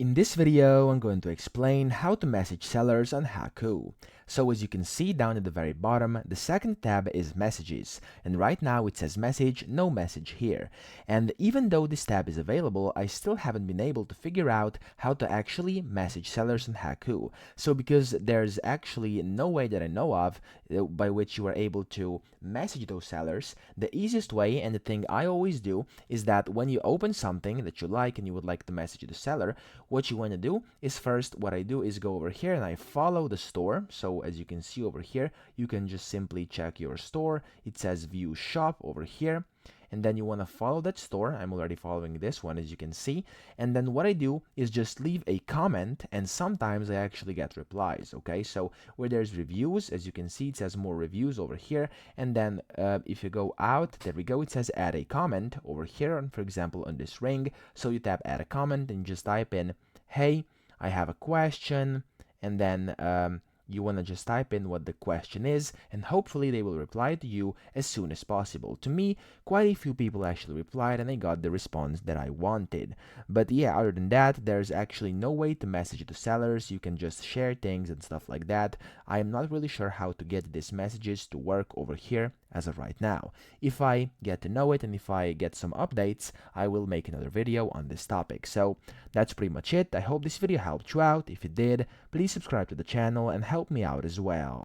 In this video, I'm going to explain how to message sellers on Hacoo. So as you can see down at the very bottom, the second tab is messages, and right now it says message, no message here. And even though this tab is available, I still haven't been able to figure out how to actually message sellers on Hacoo. So because there's actually no way that I know of by which you are able to message those sellers, the easiest way and the thing I always do is that when you open something that you like and you would like to message the seller, what you want to do is first what I do is go over here and I follow the store. So as you can see over here, you can just simply check your store. It says view shop over here, and then you want to follow that store. I'm already following this one, as you can see. And then what I do is just leave a comment, and sometimes I actually get replies. Okay, so where there's reviews, as you can see, it says more reviews over here. And then if you go out, there we go, it says add a comment over here, and for example on this ring. So you tap add a comment and just type in, hey, I have a question, and then you want to just type in what the question is, and hopefully they will reply to you as soon as possible. To me, quite a few people actually replied, and I got the response that I wanted. But yeah, other than that, there's actually no way to message the sellers. You can just share things and stuff like that. I am not really sure how to get these messages to work over here as of right now. If I get to know it and if I get some updates, I will make another video on this topic. So that's pretty much it. I hope this video helped you out. If it did, please subscribe to the channel and help me out as well.